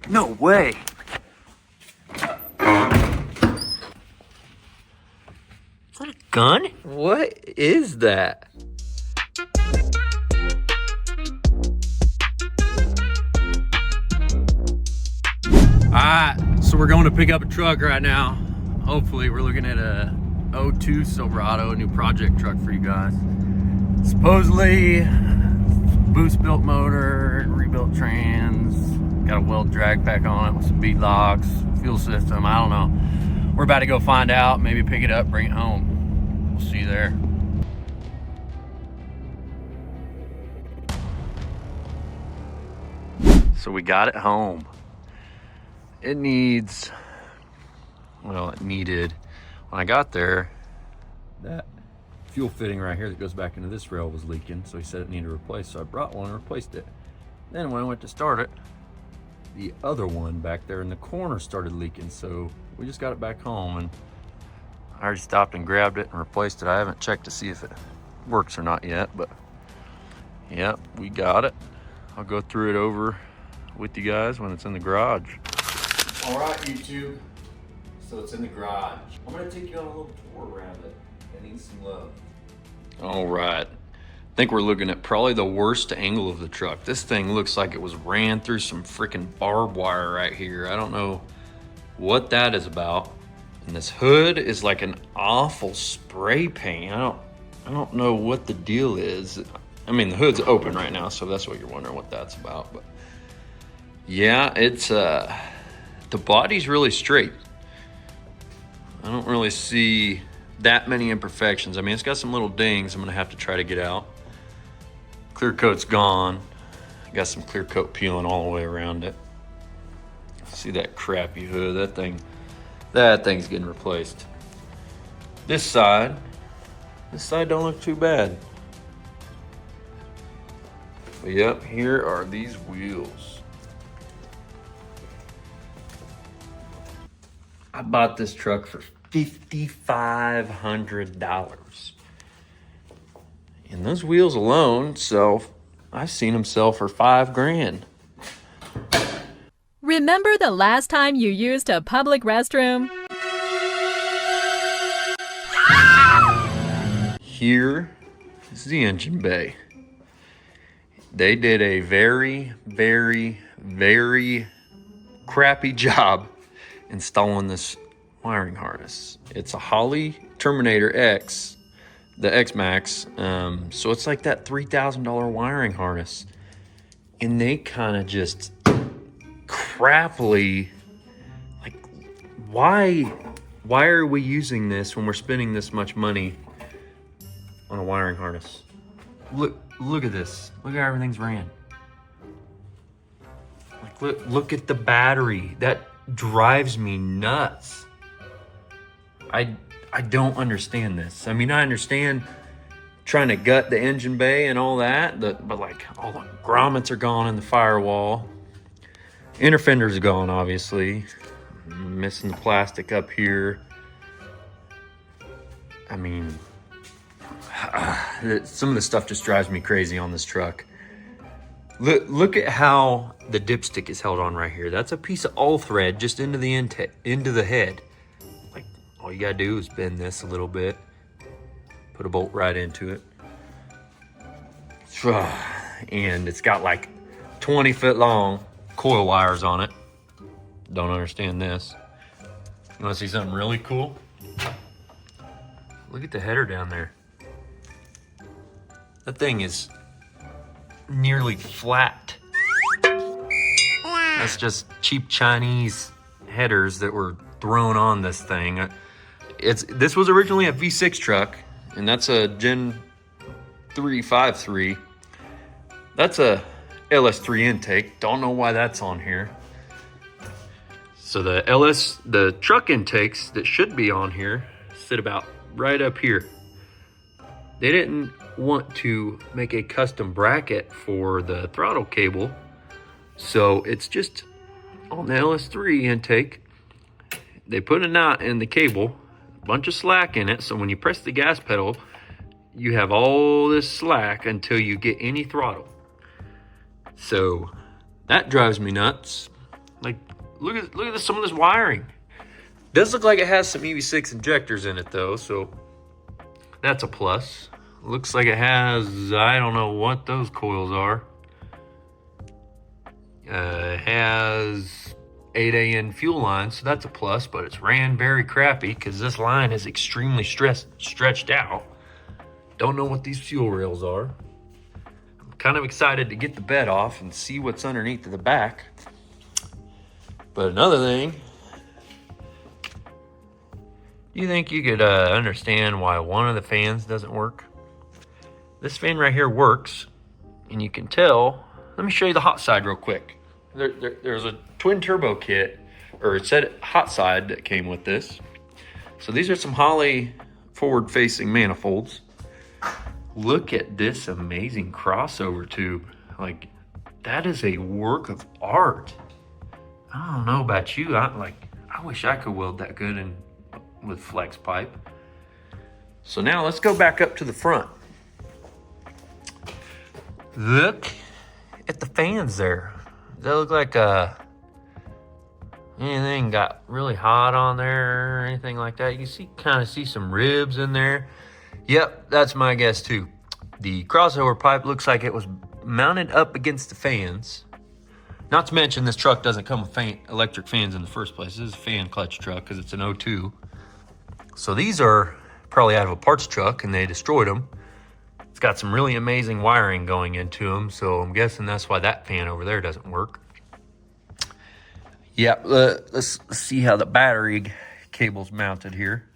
No way. Is that a gun? What is that? Alright, so we're going to pick up a truck right now. Hopefully we're looking at a 02 Silverado, a new project truck for you guys. Supposedly, boost built motor, rebuilt trans, got a weld drag pack on it with some bead locks, fuel system, I don't know. We're about to go find out, maybe pick it up, bring it home. We'll see you there. So we got it home. It needs, well, it needed, when I got there, that fuel fitting right here that goes back into this rail was leaking, so he said it needed replaced, so I brought one and replaced it. Then when I went to start it, the other one back there in the corner started leaking, so we just got it back home, and I already stopped and grabbed it and replaced it. I haven't checked to see if it works or not yet, but yeah, we got it. I'll go through it over with you guys when it's in the garage. All right, YouTube, so it's in the garage. I'm gonna take you on a little tour around it. It needs some love. All right, I think we're looking at probably the worst angle of the truck. This thing looks like it was ran through some freaking barbed wire right here. I don't know what that is about. And this hood is like an awful spray paint. I don't know what the deal is. I mean, the hood's open right now, so that's what you're wondering what that's about. But yeah, it's the body's really straight. I don't really see that many imperfections. I mean, it's got some little dings I'm gonna have to try to get out. Clear coat's gone. Got some clear coat peeling all the way around it. See that crappy hood? That thing's getting replaced. This side don't look too bad. But yep, here are these wheels. I bought this truck for $5,500. And those wheels alone sell, I've seen them sell for $5,000. Remember the last time you used a public restroom? Here is the engine bay. They did a very, very, very crappy job installing this wiring harness. It's a Holley Terminator X, the X Max. So it's like that $3,000 wiring harness. And they kind of just crappily, like, why are we using this when we're spending this much money on a wiring harness? Look at this. Look how everything's ran. Like, look at the battery. That drives me nuts. I don't understand this. I mean, I understand trying to gut the engine bay and all that, but like, all the grommets are gone in the firewall. Inner fenders are gone, obviously. Missing the plastic up here. I mean, some of the stuff just drives me crazy on this truck. Look at how the dipstick is held on right here. That's a piece of all thread just into the into the head. Like, all you gotta do is bend this a little bit, put a bolt right into it. And it's got like 20-foot long coil wires on it. Don't understand this. You wanna see something really cool? Look at the header down there. That thing is nearly flat. That's just cheap Chinese headers that were thrown on this thing. This was originally a V6 truck, and that's a Gen 353. That's a LS3 intake. Don't know why that's on here. So the truck intakes that should be on here sit about right up here. They didn't want to make a custom bracket for the throttle cable, so it's just on the LS3 intake. They put a knot in the cable, a bunch of slack in it, so when you press the gas pedal, you have all this slack until you get any throttle. So that drives me nuts. Like, look at this, some of this wiring. Does look like it has some EV6 injectors in it though, so that's a plus. Looks like it has, I don't know what those coils are. It has 8AN fuel lines, so that's a plus, but it's ran very crappy because this line is extremely stretched out. Don't know what these fuel rails are. I'm kind of excited to get the bed off and see what's underneath the back. But another thing, do you think you could understand why one of the fans doesn't work? This fan right here works, and you can tell. Let me show you the hot side real quick. There's a twin turbo kit, or it said hot side that came with this. So these are some Holley forward-facing manifolds. Look at this amazing crossover tube. Like, that is a work of art. I don't know about you. I wish I could weld that good with flex pipe. So now let's go back up to the front. Look at the fans there. They look like anything got really hot on there or anything like that. You can kind of see some ribs in there. Yep, that's my guess too. The crossover pipe looks like it was mounted up against the fans. Not to mention this truck doesn't come with electric fans in the first place. This is a fan clutch truck because it's an 02. So these are probably out of a parts truck and they destroyed them. It's got some really amazing wiring going into them, so I'm guessing that's why that fan over there doesn't work. Yeah, let's see how the battery cable's mounted here.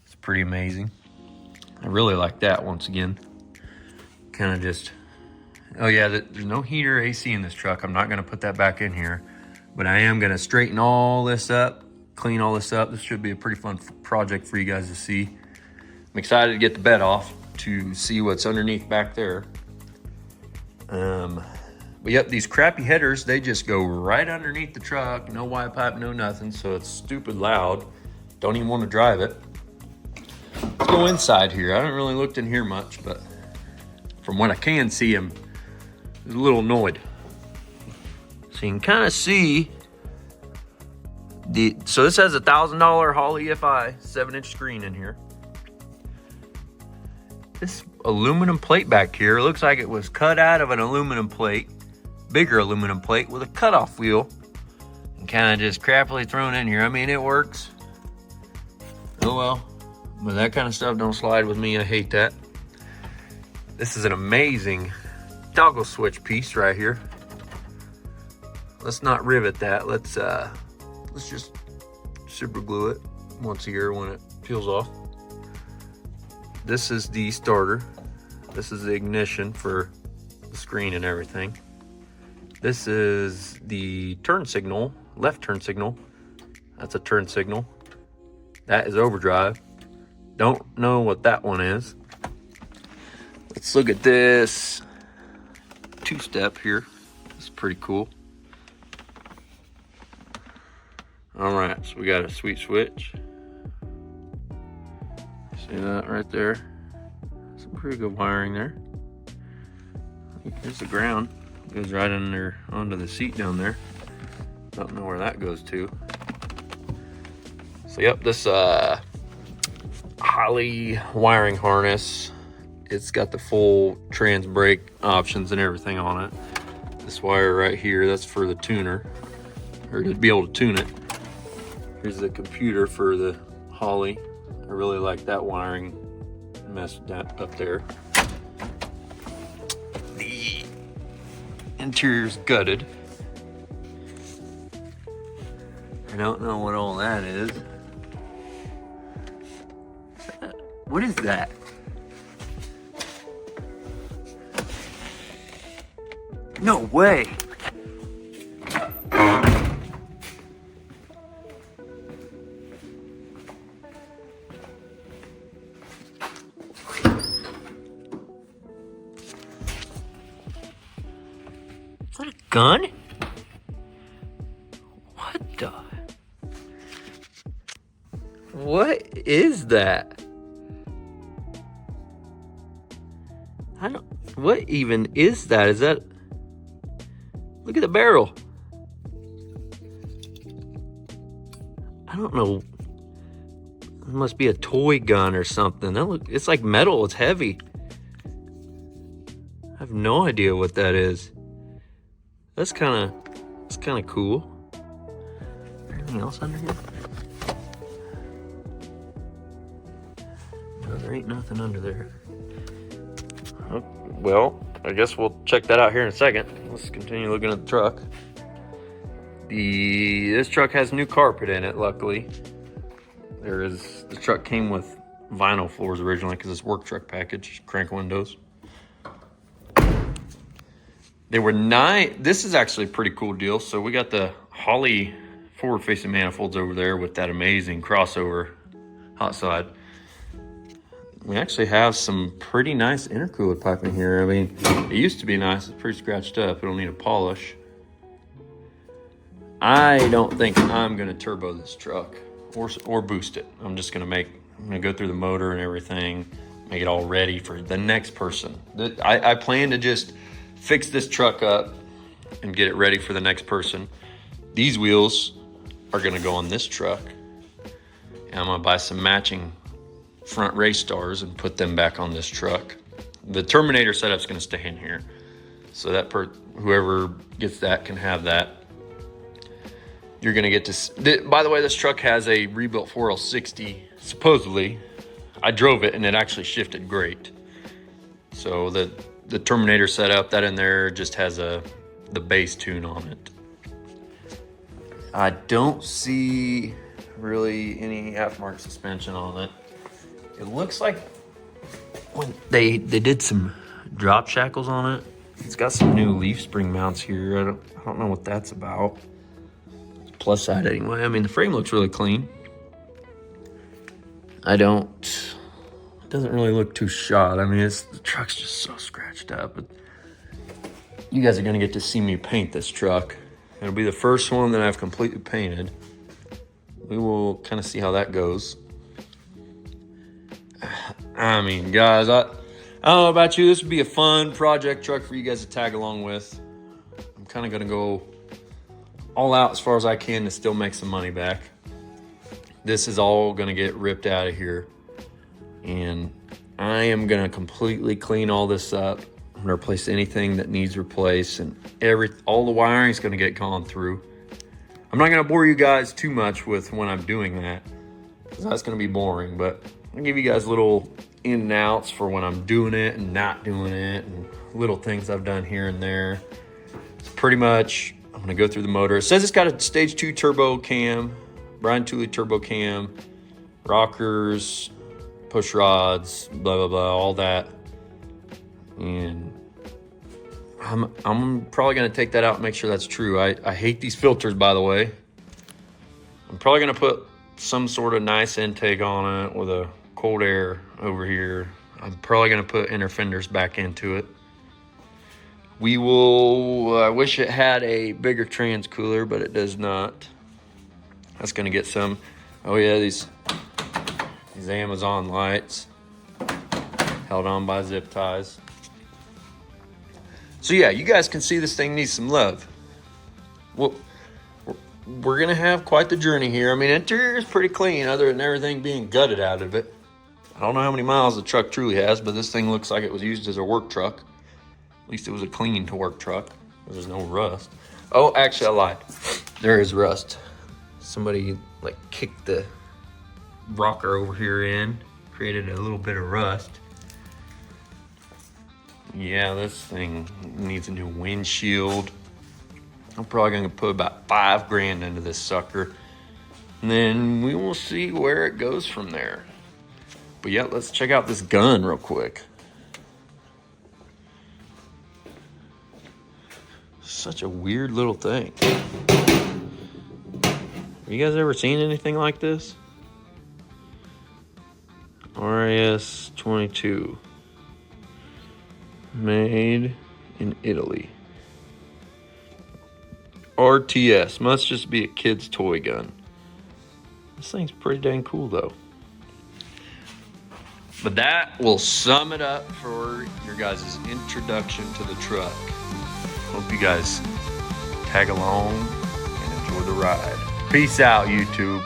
It's pretty amazing. I really like that once again. Kind of just, oh yeah, there's no heater AC in this truck. I'm not gonna put that back in here, but I am gonna straighten all this up, clean all this up. This should be a pretty fun project for you guys to see. I'm excited to get the bed off to see what's underneath back there. But yep, these crappy headers, they just go right underneath the truck. No Y pipe, no nothing, so it's stupid loud. Don't even want to drive it. Let's go inside here. I haven't really looked in here much, but from what I can see, I'm a little annoyed. So you can kind of see so this has a $1,000 Holley EFI 7-inch screen in here. This aluminum plate back here looks like it was cut out of an aluminum plate, bigger aluminum plate with a cutoff wheel, and kind of just crappily thrown in here. I mean, it works. Oh well, but that kind of stuff don't slide with me. I hate that. This is an amazing toggle switch piece right here. Let's not rivet that. Let's just super glue it once a year when it peels off. This is the starter. This is the ignition for the screen and everything. This is the turn signal, left turn signal. That's a turn signal. That is overdrive. Don't know what that one is. Let's look at this two-step here. It's pretty cool. All right, so we got a sweet switch. See that right there? Some pretty good wiring there. Here's the ground. It goes right under onto the seat down there. Don't know where that goes to. So yep, this Holley wiring harness. It's got the full trans brake options and everything on it. This wire right here, that's for the tuner, or to be able to tune it. Here's the computer for the Holley. I really like that wiring mess up there. The interior's gutted. I don't know what all that is. What is that? No way. Is that a gun? What the? What is that? What even is that? Is that? Look at the barrel. I don't know. It must be a toy gun or something. It's like metal. It's heavy. I have no idea what that is. It's kind of cool. Anything else under here? No, there ain't nothing under there. Oh, well, I guess we'll check that out here in a second. Let's continue looking at the truck. This truck has new carpet in it, luckily. The truck came with vinyl floors originally because it's work truck package, crank windows. They were this is actually a pretty cool deal. So we got the Holley forward-facing manifolds over there with that amazing crossover hot side. We actually have some pretty nice intercooler piping here. I mean, it used to be nice. It's pretty scratched up. It'll need a polish. I don't think I'm gonna turbo this truck or boost it. I'm gonna go through the motor and everything, make it all ready for the next person. I plan to just fix this truck up and get it ready for the next person. These wheels are gonna go on this truck. And I'm gonna buy some matching front race stars and put them back on this truck. The Terminator setup's gonna stay in here. So that whoever gets that can have that. You're gonna get to, by the way, this truck has a rebuilt 4L60, supposedly. I drove it and it actually shifted great. So the Terminator setup, that in there just has the bass tune on it. I don't see really any aftermarket suspension on it. It looks like when they did some drop shackles on it. It's got some new leaf spring mounts here. I don't know what that's about. Plus side anyway. I mean, the frame looks really clean. It doesn't really look too shot. I mean, the truck's just so scratched up. But you guys are gonna get to see me paint this truck. It'll be the first one that I've completely painted. We will kind of see how that goes. I mean, guys, I don't know about you. This would be a fun project truck for you guys to tag along with. I'm kind of gonna go all out as far as I can to still make some money back. This is all gonna get ripped out of here. And I am gonna completely clean all this up. I'm gonna replace anything that needs replaced, and all the wiring is gonna get gone through. I'm not gonna bore you guys too much with when I'm doing that, because that's gonna be boring, but I'll give you guys little in and outs for when I'm doing it and not doing it, and little things I've done here and there. It's pretty much, I'm gonna go through the motor. It says it's got a stage 2 turbo cam, Brian Tooley turbo cam, rockers, push rods, blah, blah, blah, all that. And I'm probably gonna take that out and make sure that's true. I hate these filters, by the way. I'm probably gonna put some sort of nice intake on it with a cold air over here. I'm probably gonna put inner fenders back into it. I wish it had a bigger trans cooler, but it does not. That's gonna get some, oh yeah, these Amazon lights held on by zip ties. So yeah, you guys can see this thing needs some love. Well, we're gonna have quite the journey here. I mean, interior is pretty clean other than everything being gutted out of it. I don't know how many miles the truck truly has, but this thing looks like it was used as a work truck. At least it was a clean to work truck. There's no rust. Oh, actually I lied. There is rust. Somebody like kicked the rocker over here in, created a little bit of rust. Yeah, this thing needs a new windshield. I'm probably gonna put about $5,000 into this sucker. And then we will see where it goes from there. But yeah, let's check out this gun real quick. Such a weird little thing. Have you guys ever seen anything like this? RAS 22. Made in Italy. RTS. Must just be a kid's toy gun. This thing's pretty dang cool though. But that will sum it up for your guys' introduction to the truck. Hope you guys tag along and enjoy the ride. Peace out, YouTube.